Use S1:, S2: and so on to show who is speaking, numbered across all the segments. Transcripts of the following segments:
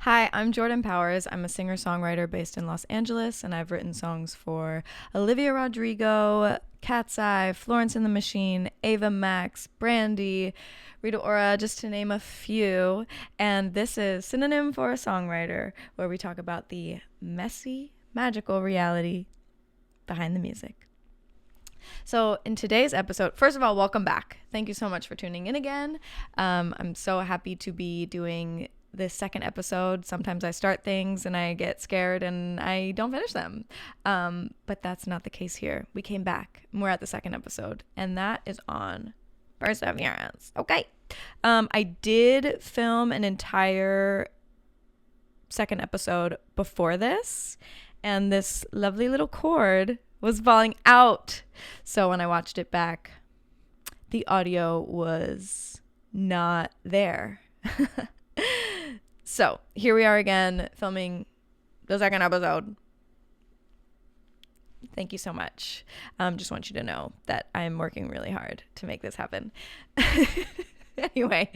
S1: Hi, I'm Jordan Powers. I'm a singer-songwriter based in Los Angeles, and I've written songs for Olivia Rodrigo, Cat's Eye, Florence and the Machine, Ava Max, Brandy, Rita Ora, just to name a few. And this is Synonym for a Songwriter, where we talk about the messy, magical reality behind the music. So, in today's episode, first of all, welcome back. Thank you so much for tuning in again. I'm so happy to be doing this second episode. Sometimes I start things and I get scared and I don't finish them. But that's not the case here. We came back and we're at the second episode, and that is on Perseverance. Okay. I did film an entire second episode before this, and this lovely little chord was falling out. So when I watched it back, the audio was not there. So here we are again, filming the second episode. Thank you so much. Just want you to know that I'm working really hard to make this happen. Anyway,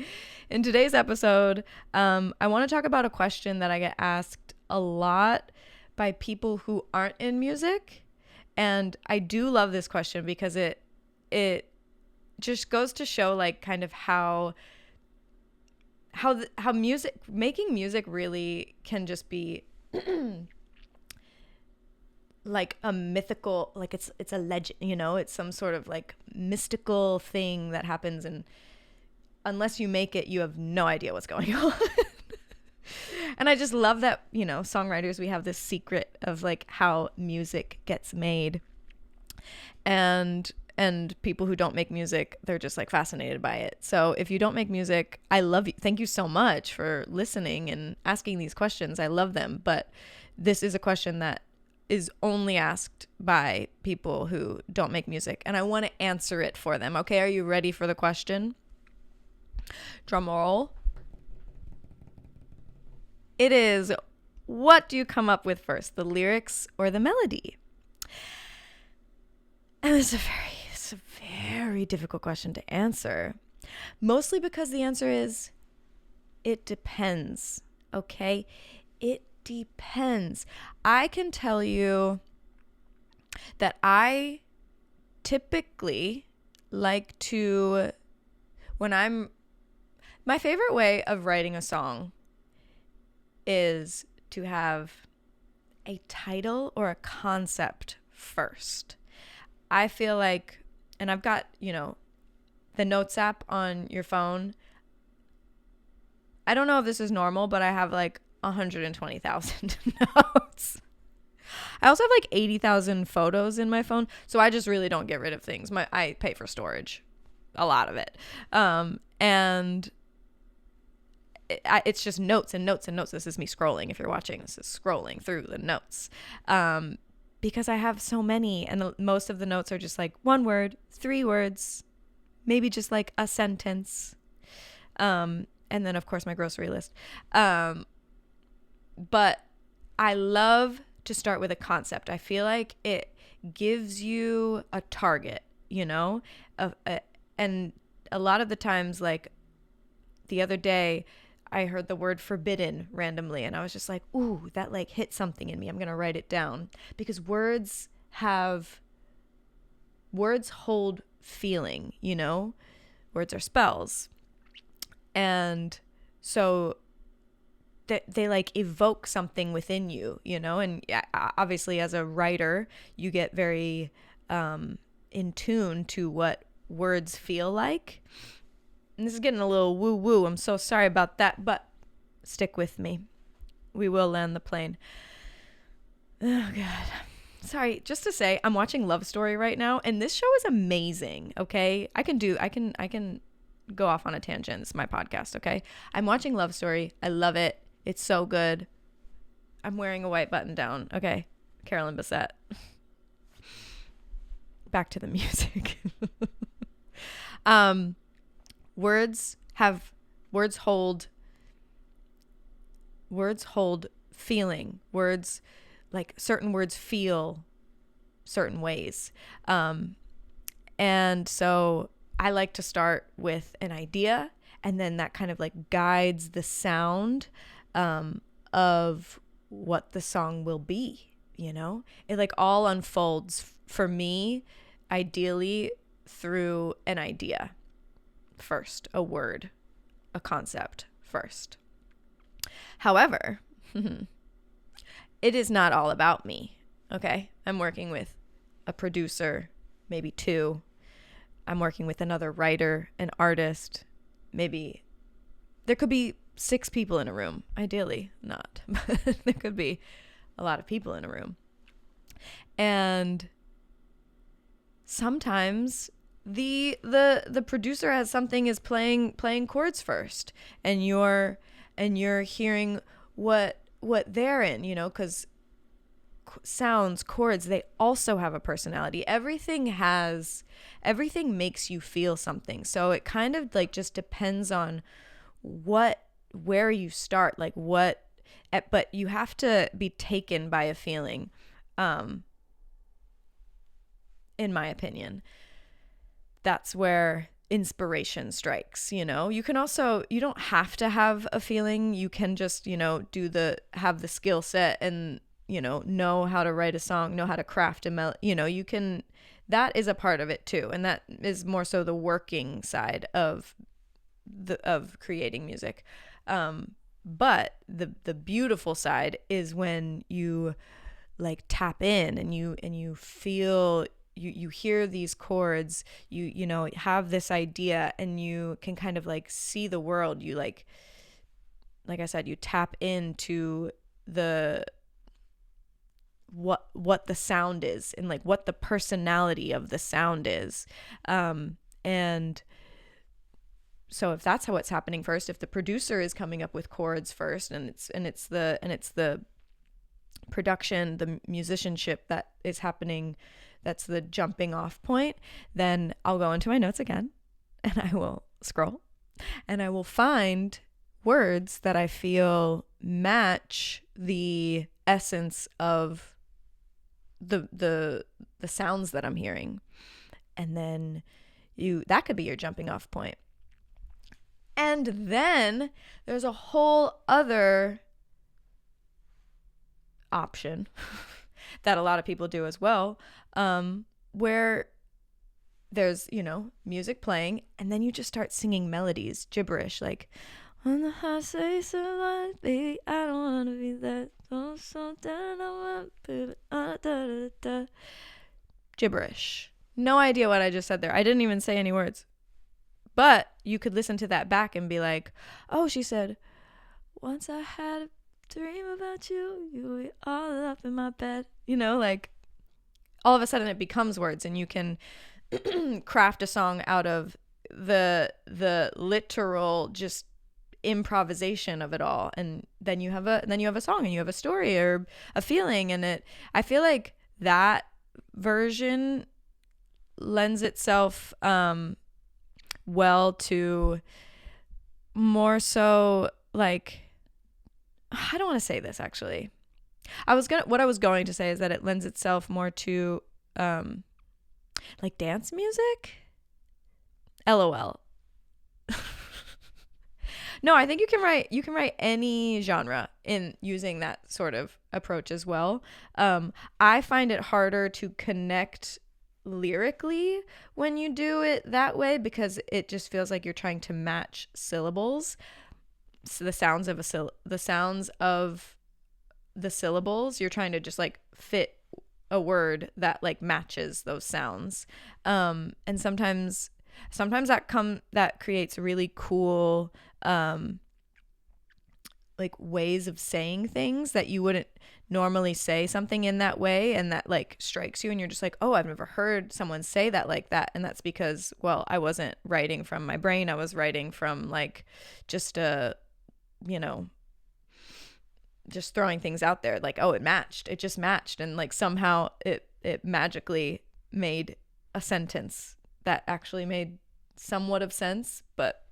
S1: in today's episode, I want to talk about a question that I get asked a lot by people who aren't in music. And I do love this question because it just goes to show like kind of how making music really can just be like a mythical, like it's a legend, it's some sort of like mystical thing that happens, and unless you make it, you have no idea what's going on. And I just love that, songwriters, we have this secret of like how music gets made. And people who don't make music, they're just like fascinated by it. So if you don't make music, I love you. Thank you so much for listening and asking these questions. I love them. But this is a question that is only asked by people who don't make music, and I want to answer it for them. Okay, are you ready for the question? Drum roll. It is, what do you come up with first, the lyrics or the melody? And it's a very difficult question to answer, mostly because the answer is, it depends, okay? It depends. I can tell you that I typically like to, my favorite way of writing a song is to have a title or a concept first. I feel like, and I've got, the Notes app on your phone. I don't know if this is normal, but I have like 120,000 notes. I also have like 80,000 photos in my phone, so I just really don't get rid of things. I pay for storage, a lot of it. And it's just notes and notes and notes. This is me scrolling. If you're watching, this is scrolling through the notes. Because I have so many, and most of the notes are just like one word, 3 words, maybe just like a sentence. And then of course my grocery list. But I love to start with a concept. I feel like it gives you a target, and a lot of the times, like the other day, I heard the word forbidden randomly, and I was just like, ooh, that like hit something in me. I'm going to write it down, because words hold feeling, words are spells. And so they like evoke something within you, and obviously as a writer, you get very in tune to what words feel like. And this is getting a little woo-woo. I'm so sorry about that, but stick with me. We will land the plane. Oh, God. Sorry, just to say, I'm watching Love Story right now, and this show is amazing, okay? I can go off on a tangent. It's my podcast, okay? I'm watching Love Story. I love it. It's so good. I'm wearing a white button down, okay? Carolyn Bessette. Back to the music. Words hold feeling. Words, like certain words feel certain ways. And so I like to start with an idea, and then that kind of like guides the sound of what the song will be, It like all unfolds for me, ideally, through an idea first, a word, a concept first. However, it is not all about me, okay? I'm working with a producer, maybe two. I'm working with another writer, an artist, maybe. There could be 6 people in a room, ideally not, but there could be a lot of people in a room. And sometimes the producer has something is playing chords first, and you're hearing what they're in, because sounds, chords, they also have a personality. Everything makes you feel something. So it kind of like just depends on where you start, like but you have to be taken by a feeling, in my opinion. That's where inspiration strikes, You can also, you don't have to have a feeling. You can just, have the skill set and, know how to write a song, know how to craft a melody, you can, that is a part of it too. And that is more so the working side of creating music. But the beautiful side is when you like tap in and you feel, you hear these chords, you have this idea, and you can kind of like see the world. You like I said, you tap into what the sound is, and like what the personality of the sound is. And so if that's how it's happening first, if the producer is coming up with chords first, and it's the production, the musicianship that is happening, that's the jumping off point, then I'll go into my notes again, and I will scroll, and I will find words that I feel match the essence of the sounds that I'm hearing. And then that could be your jumping off point. And then there's a whole other option that a lot of people do as well, where there's, music playing, and then you just start singing melodies, gibberish, like, on the high say so, baby, I don't want to be that. Gibberish. No idea what I just said there. I didn't even say any words. But you could listen to that back and be like, oh, she said, once I had a dream about you, you were all up in my bed. Like all of a sudden it becomes words, and you can craft a song out of the literal just improvisation of it all. And then you have a song, and you have a story or a feeling. And I feel like that version lends itself well to more so, like, I don't want to say this actually. What I was going to say is that it lends itself more to like dance music. LOL. No, I think you can write any genre in using that sort of approach as well. I find it harder to connect lyrically when you do it that way, because it just feels like you're trying to match syllables. So the sounds of the syllables, you're trying to just like fit a word that like matches those sounds. And sometimes that creates really cool like ways of saying things that you wouldn't normally say something in that way, and that like strikes you, and you're just like, oh, I've never heard someone say that like that. And that's because, well, I wasn't writing from my brain. I was writing from like just just throwing things out there, like, oh, it just matched, and like somehow it magically made a sentence that actually made somewhat of sense. But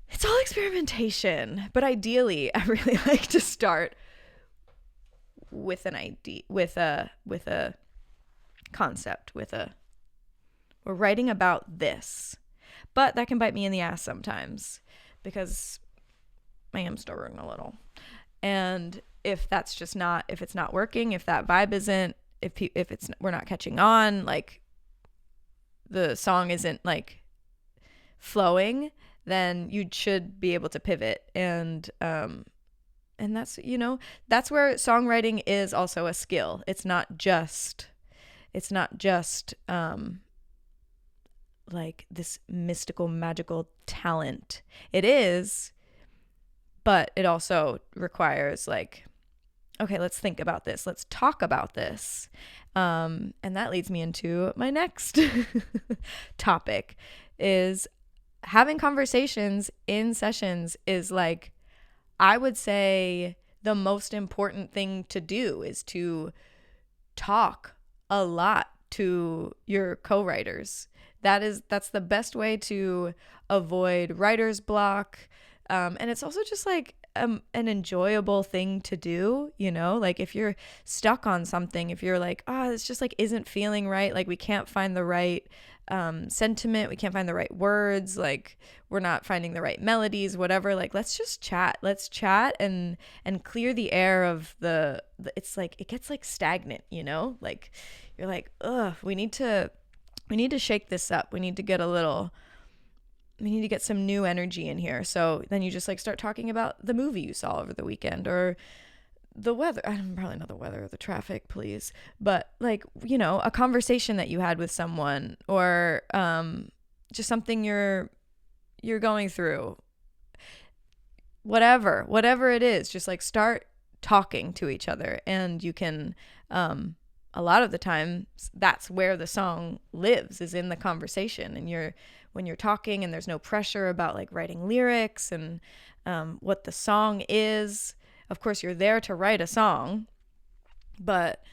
S1: it's all experimentation. But ideally, I really like to start with an idea, with a concept, we're writing about this. But that can bite me in the ass sometimes, because I am stuttering a little. And if that's just not, if it's not working, if that vibe isn't, if it's, we're not catching on, like the song isn't like flowing, then you should be able to pivot. And that's, you know, that's where songwriting is also a skill. It's not just like this mystical, magical talent. It is, but it also requires like, okay, let's think about this. Let's talk about this. And that leads me into my next topic, is having conversations in sessions is like, I would say the most important thing to do is to talk a lot to your co-writers. That's the best way to avoid writer's block. And it's also just like an enjoyable thing to do, you know, like if you're stuck on something, if you're like, oh, it's just like isn't feeling right, like we can't find the right sentiment, we can't find the right words, like we're not finding the right melodies, whatever, like let's chat and clear the air of the it's like it gets like stagnant, you know, like you're like, ugh, we need to shake this up, we need to get some new energy in here. So then you just like start talking about the movie you saw over the weekend, or the weather. I'm probably not the weather or the traffic, please. But like, you know, a conversation that you had with someone, or just something you're going through. Whatever it is, just like start talking to each other. And you can, a lot of the time, that's where the song lives, is in the conversation. And when you're talking and there's no pressure about like writing lyrics and what the song is. Of course, you're there to write a song, but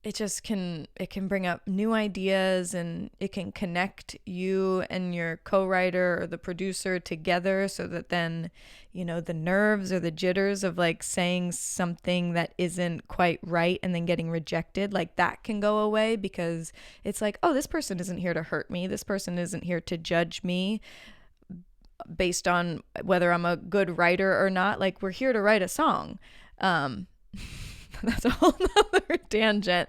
S1: it can bring up new ideas, and it can connect you and your co-writer or the producer together, so that then, you know, the nerves or the jitters of like saying something that isn't quite right and then getting rejected, like that can go away, because it's like, oh, this person isn't here to hurt me. This person isn't here to judge me based on whether I'm a good writer or not. Like, we're here to write a song. That's a whole nother tangent.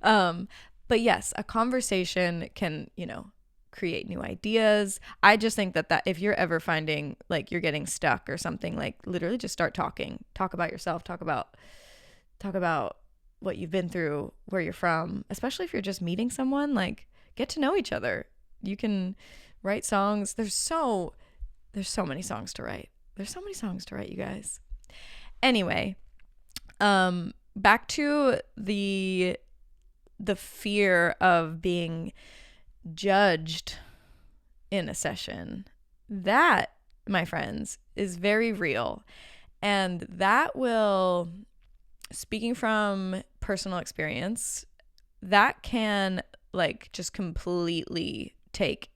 S1: But yes, a conversation can, you know, create new ideas. I just think that if you're ever finding like you're getting stuck or something, like literally just start talking. Talk about yourself. Talk about what you've been through, where you're from. Especially if you're just meeting someone, like get to know each other. You can write songs. There's so many songs to write. There's so many songs to write, you guys. Anyway, back to the fear of being judged in a session. That, my friends, is very real. And that will, speaking from personal experience, that can like just completely take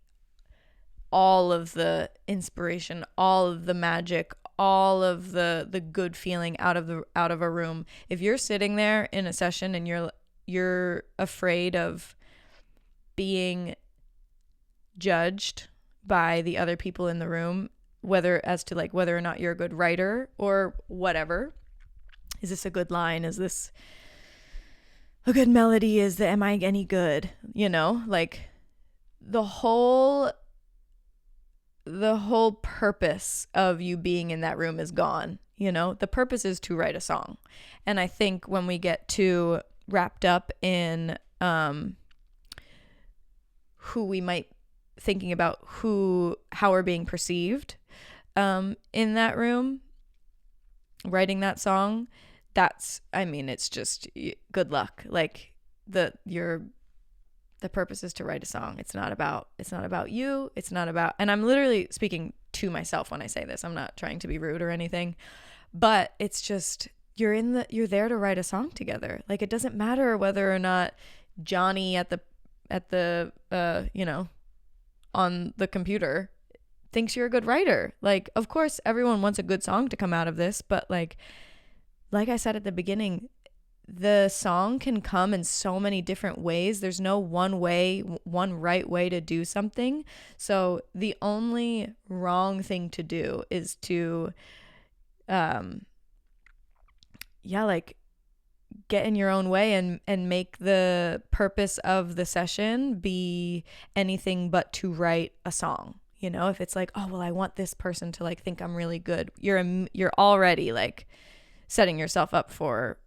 S1: all of the inspiration, all of the magic, all of the good feeling out of a room. If you're sitting there in a session and you're afraid of being judged by the other people in the room, whether or not you're a good writer or whatever, is this a good line? Is this a good melody? Am I any good? You know, like the whole purpose of you being in that room is gone. You know, the purpose is to write a song. And I think when we get too wrapped up in who we might thinking about how we're being perceived in that room writing that song, it's just good luck. Like the purpose is to write a song. It's not about you. It's not about, and I'm literally speaking to myself when I say this. I'm not trying to be rude or anything, but it's just, you're there to write a song together. Like, it doesn't matter whether or not Johnny at the on the computer thinks you're a good writer. Like, of course, everyone wants a good song to come out of this, but like I said at the beginning, the song can come in so many different ways. There's no one right way to do something. So the only wrong thing to do is to yeah, like get in your own way and make the purpose of the session be anything but to write a song. You know, if it's like, oh, well, I want this person to like think I'm really good, you're already like setting yourself up for,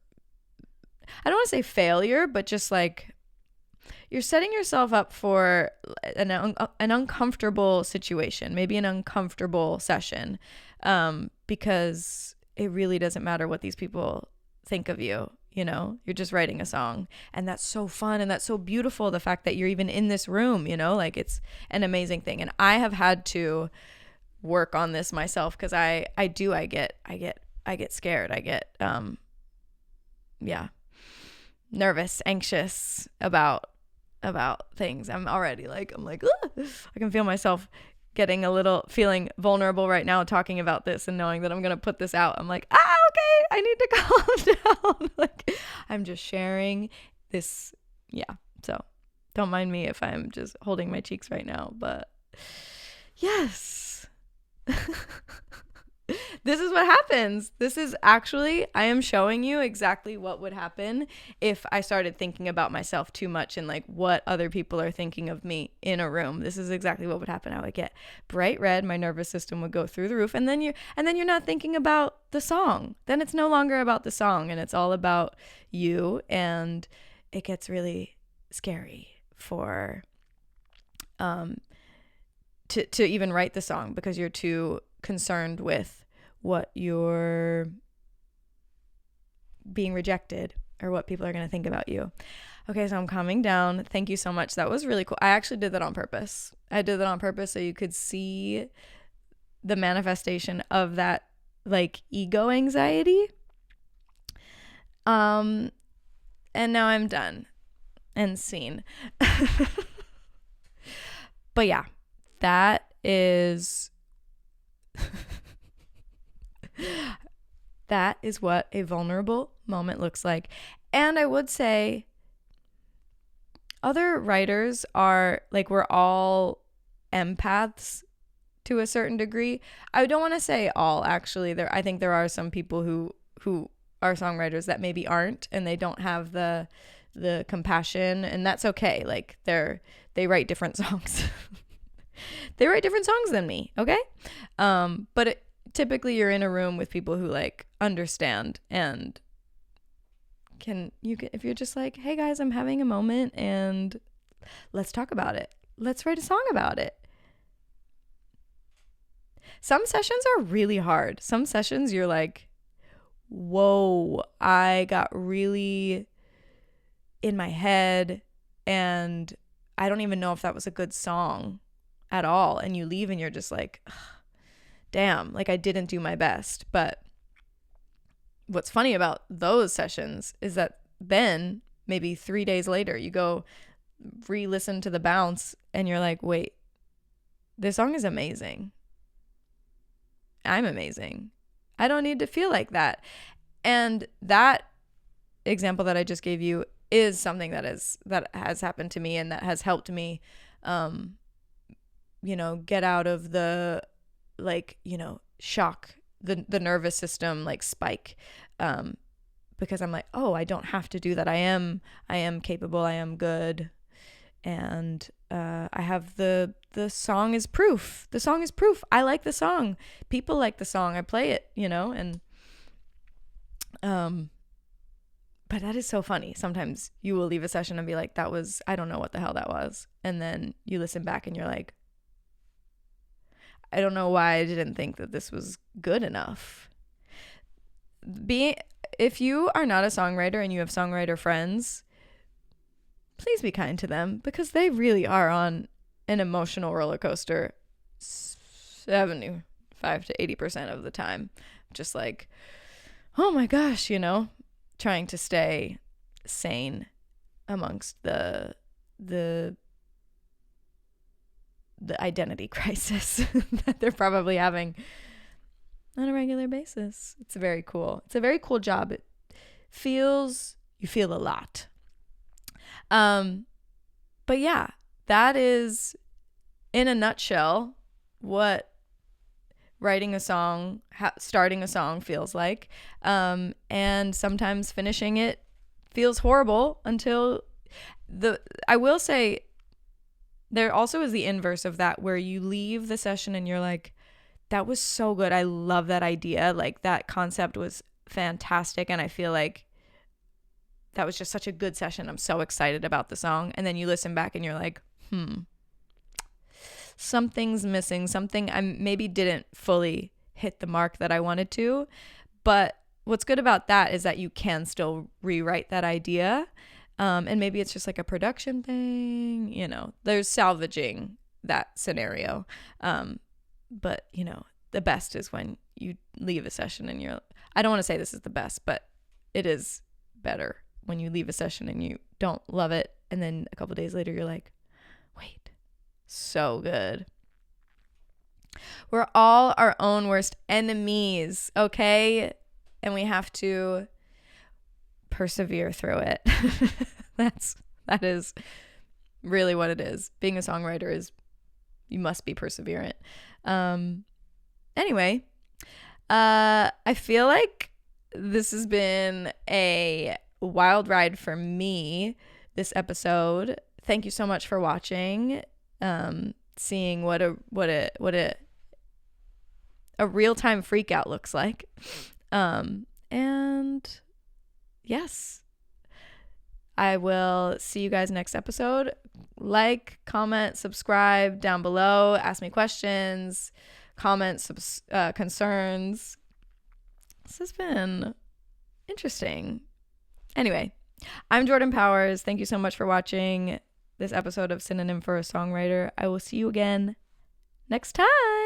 S1: I don't want to say failure, but just like you're setting yourself up for an uncomfortable situation, maybe an uncomfortable session, because it really doesn't matter what these people think of you. You know, you're just writing a song, and that's so fun and that's so beautiful. The fact that you're even in this room, you know, like it's an amazing thing. And I have had to work on this myself because I get scared. I get nervous, anxious about things. I'm like, I can feel myself getting feeling vulnerable right now talking about this and knowing that I'm going to put this out. I'm like, okay, I need to calm down. Like I'm just sharing this. Yeah. So don't mind me if I'm just holding my cheeks right now, but yes. This is what happens. This is actually, I am showing you exactly what would happen if I started thinking about myself too much and like what other people are thinking of me in a room. This is exactly what would happen. I would get bright red, my nervous system would go through the roof, and then you're not thinking about the song. Then it's no longer about the song and it's all about you, and it gets really scary for to even write the song because you're too concerned with what you're being rejected or what people are going to think about you. Okay, so I'm calming down. Thank you so much. That was really cool. I actually did that on purpose. I did that on purpose so you could see the manifestation of that like ego anxiety. And now I'm done and seen. But yeah, that is that is what a vulnerable moment looks like. And I would say other writers are like, we're all empaths to a certain degree. I don't want to say all, actually. I think there are some people who are songwriters that maybe aren't, and they don't have the compassion, and that's okay. Like they write different songs. They write different songs than me, okay? But typically you're in a room with people who like understand and if you're just like, hey guys, I'm having a moment and let's talk about it. Let's write a song about it. Some sessions are really hard. Some sessions you're like, whoa, I got really in my head and I don't even know if that was a good song at all. And you leave and you're just like, damn, like I didn't do my best. But what's funny about those sessions is that then maybe 3 days later you go re-listen to the bounce and you're like, wait, this song is amazing. I'm amazing. I don't need to feel like that. And that example that I just gave you is something that has happened to me and that has helped me get out of the shock, the nervous system like spike, because I'm like, oh, I don't have to do that. I am capable. I am good. And I have the song is proof. The song is proof. I like the song. People like the song. I play it, and but that is so funny. Sometimes you will leave a session and be like, I don't know what the hell that was. And then you listen back and you're like, I don't know why I didn't think that this was good enough. If you are not a songwriter and you have songwriter friends, please be kind to them because they really are on an emotional roller coaster 75 to 80% of the time. Just like, oh my gosh, trying to stay sane amongst the identity crisis that they're probably having on a regular basis. It's very cool. It's a very cool job. You feel a lot. But yeah, that is in a nutshell what writing a song, starting a song feels like. And sometimes finishing it feels horrible until I will say there also is the inverse of that, where you leave the session and you're like, that was so good. I love that idea. Like, that concept was fantastic. And I feel like that was just such a good session. I'm so excited about the song. And then you listen back and you're like, something's missing. Something I maybe didn't fully hit the mark that I wanted to. But what's good about that is that you can still rewrite that idea. And maybe it's just like a production thing, you know, there's salvaging that scenario. But, you know, the best is when you leave a session and I don't want to say this is the best, but it is better when you leave a session and you don't love it. And then a couple days later, you're like, wait, so good. We're all our own worst enemies, okay? And we have to persevere through it. That is really what it is. Being a songwriter is, you must be perseverant. Anyway, I feel like this has been a wild ride for me this episode. Thank you so much for watching, seeing what a real-time freak out looks like. And yes, I will see you guys next episode. Like, comment, subscribe down below, ask me questions, comments, concerns. This has been interesting. Anyway, I'm Jordan Powers. Thank you so much for watching this episode of Synonym for a Songwriter. I will see you again next time.